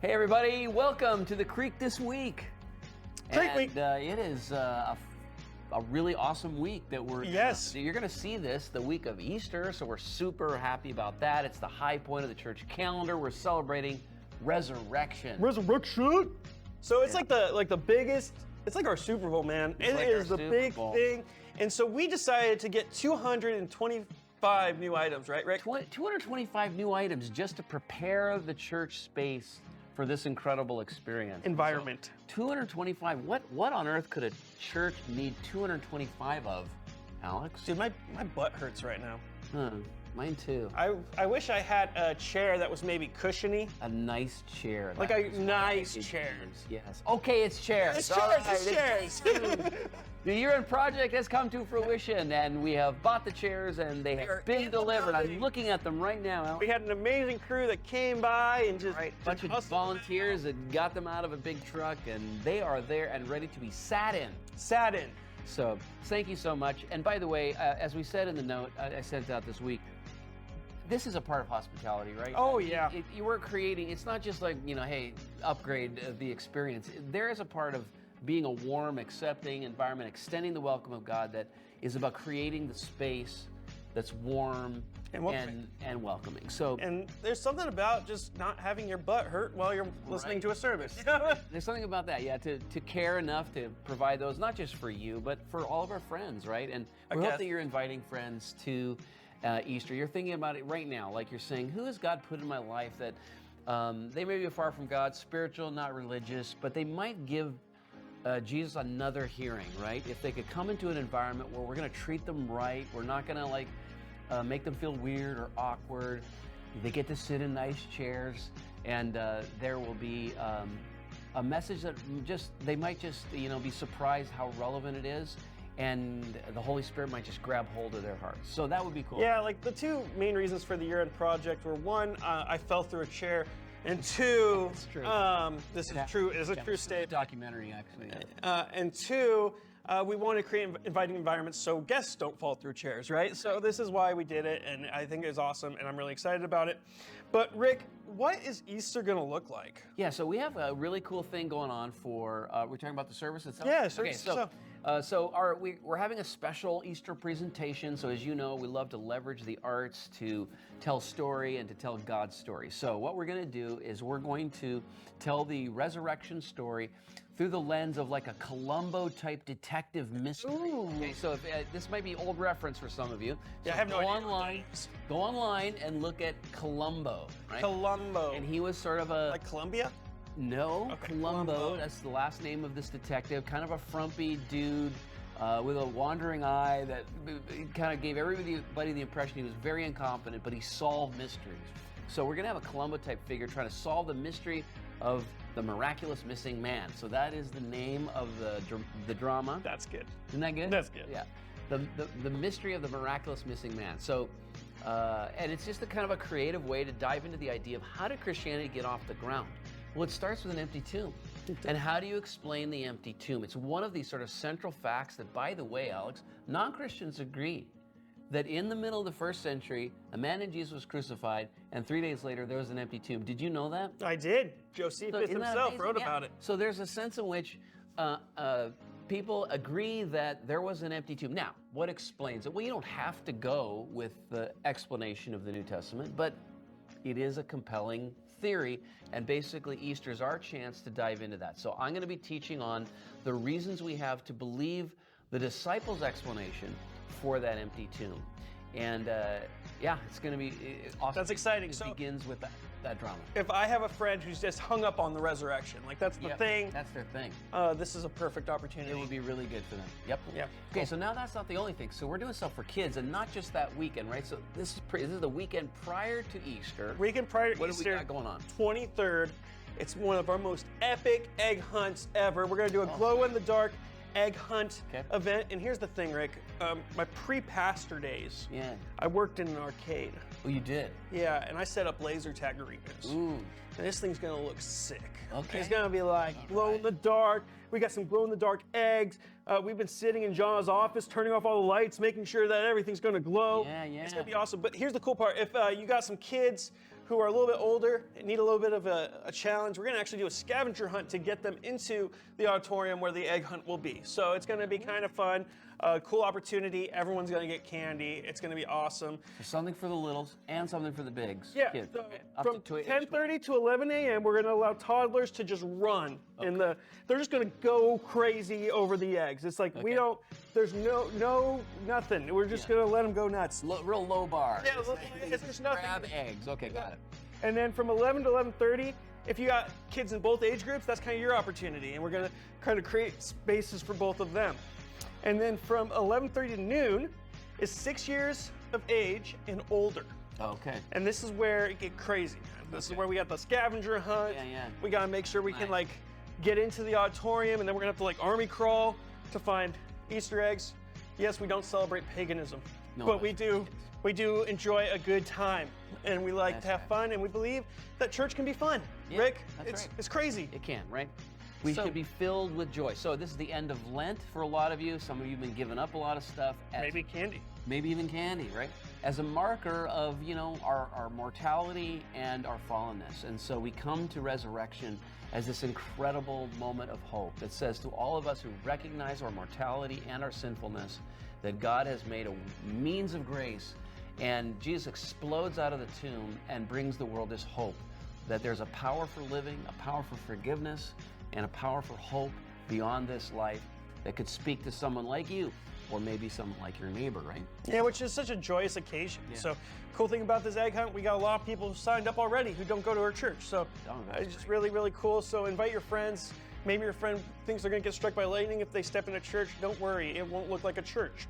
Hey everybody, welcome to the Creek this week. Creek Week. It is a really awesome week that we're. Yes. You're going to see this the week of Easter, so we're super happy about that. It's the high point of the church calendar. We're celebrating resurrection. Resurrection. So it's like the biggest. It's like our Super Bowl, man. It like is our the Super big Bowl. thing, and so we decided to get 225 new items, right, Rick? 225 new items just to prepare the church space for this incredible experience. Environment. So, 225. What on earth could a church need 225 of, Alex? Dude, my butt hurts right now. Mine too. I wish I had a chair that was maybe cushiony. A nice chair. Like That a is nice right. chair. Yes. Okay, it's chairs. It's All chairs, it's chairs. The year-end project has come to fruition, and we have bought the chairs, and they are have been in the delivered. I'm building. looking at them right now. Alex. We had an amazing crew that came by and just A bunch of hustled volunteers that got them out of a big truck, and they are there and ready to be sat in. sat in. So thank you so much. And by the way, as we said in the note I sent out this week, this is a part of hospitality, right? Oh, yeah. You were creating, it's not just like, hey, upgrade the experience. There is a part of being a warm, accepting environment, extending the welcome of God that is about creating the space that's warm And welcoming. and welcoming. So And there's something about just not having your butt hurt while you're listening to a service. there's something about that, yeah, to care enough to provide those, not just for you, but for all of our friends, right? And we hope guests. that you're inviting friends to Easter. You're thinking about it right now, like you're saying, who has God put in my life that they may be far from God, spiritual, not religious, but they might give Jesus another hearing, right? If they could come into an environment where we're going to treat them right, we're not going to make them feel weird or awkward. They get to sit in nice chairs, and there will be a message that they might just be surprised how relevant it is, and the Holy Spirit might just grab hold of their hearts. So that would be cool. Yeah, like the two main reasons for the year-end project were one, I fell through a chair, and two, It's true. this is true. It is a true statement. Documentary, actually. And two, we want to create inviting environments so guests don't fall through chairs, right? So this is why we did it, and I think it's awesome, and I'm really excited about it. But Rick, what is Easter going to look like? Yeah, so we have a really cool thing going on for, we're talking about the service itself? Yeah, Okay, service so, itself. we're having a special Easter presentation. So as you know, we love to leverage the arts to tell story and to tell God's story. So what we're going to do is we're going to tell the resurrection story through the lens of like a Columbo-type detective mystery. Ooh. Okay, so if, this might be old reference for some of you. Yeah, So I have no go idea what online, that is. go online and look at Columbo, right? Columbo. And he was sort of a... Like Columbia? No, Okay, Columbo, Columbo. that's the last name of this detective, kind of a frumpy dude with a wandering eye that kind of gave everybody the impression he was very incompetent, but he solved mysteries. So we're gonna have a Columbo type figure trying to solve the mystery of the miraculous missing man. So that is the name of the drama. That's good. Isn't that good? That's good. Yeah. The mystery of the miraculous missing man. So, and it's just a kind of a creative way to dive into the idea of how did Christianity get off the ground? Well, it starts with an empty tomb. And how do you explain the empty tomb? It's one of these sort of central facts that, by the way, Alex, non-Christians agree that in the middle of the first century, a man named Jesus was crucified, and 3 days later, there was an empty tomb. Did you know that? I did. Josephus Isn't that himself amazing? wrote Yeah. about it. So there's a sense in which people agree that there was an empty tomb. Now, what explains it? Well, you don't have to go with the explanation of the New Testament, but it is a compelling theory, and basically Easter is our chance to dive into that. So I'm going to be teaching on the reasons we have to believe the disciples' explanation for that empty tomb. And yeah, it's going to be awesome. That's exciting. It So- begins with that drama. If I have a friend who's just hung up on the resurrection, like that's the Yep, thing, That's their thing. this is a perfect opportunity. It would be really good for them. Yep. Yeah. Okay, Cool. so now that's not the only thing. So we're doing stuff for kids, and not just that weekend, right? So this is the weekend prior to Easter. Weekend prior to What do we Easter, got going on? 23rd. It's one of our most epic egg hunts ever. We're gonna do a glow-in-the-dark egg hunt Okay. event. And here's the thing, Rick. My pre-pastor days, Yeah. I worked in an arcade. Oh, you did. Yeah, and I set up laser tag arenas. Ooh. And this thing's gonna look sick. Okay. It's gonna be like glow in the dark. We got some glow in the dark eggs. We've been sitting in John's office, turning off all the lights, making sure that everything's gonna glow. Yeah, yeah. It's gonna be awesome. But here's the cool part. If you got some kids, who are a little bit older and need a little bit of a challenge, we're going to actually do a scavenger hunt to get them into the auditorium where the egg hunt will be. So it's going to be kind of fun, cool opportunity. Everyone's going to get candy. It's going to be awesome. So something for the littles and something for the bigs. Yeah, kids. so Up from to 10:30 to 11 a.m., we're going to allow toddlers to just run. They're just going to go crazy over the eggs. It's like there's nothing. We're just going to let them go nuts. Real low bar. Yeah, there's nothing. Grab eggs. Okay, got it. And then from 11 to 11:30, if you got kids in both age groups, that's kind of your opportunity. And we're going to kind of create spaces for both of them. And then from 11:30 to noon is 6 years of age and older. Okay. And this is where it get crazy. This is where we got the scavenger hunt. Yeah. We got to make sure we can like get into the auditorium, and then we're going to have to like army crawl to find Easter eggs. Yes, we don't celebrate paganism, but we do enjoy a good time, and we like to have fun, and we believe that church can be fun. Yeah, Rick, that's it's crazy. It can, right? We should be filled with joy. So this is the end of Lent for a lot of you. Some of you have been giving up a lot of stuff. Maybe candy. Maybe even candy, right? As a marker of, our mortality and our fallenness. And so we come to resurrection as this incredible moment of hope that says to all of us who recognize our mortality and our sinfulness that God has made a means of grace, and Jesus explodes out of the tomb and brings the world this hope that there's a power for living, a power for forgiveness, and a power for hope beyond this life that could speak to someone like you, or maybe someone like your neighbor, right? Yeah, which is such a joyous occasion. Yeah. So, cool thing about this egg hunt, we got a lot of people who signed up already who don't go to our church. So, it's just really, really cool. So, invite your friends. Maybe your friend thinks they're going to get struck by lightning if they step in a church. Don't worry, it won't look like a church.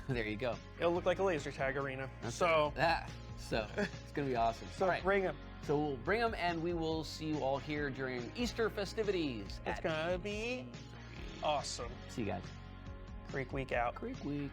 There you go. It'll look like a laser tag arena. So it's going to be awesome. So, all right. bring them. So we'll bring them, and we will see you all here during Easter festivities. It's going to be awesome. See you guys. Creek Week out. Creek Week.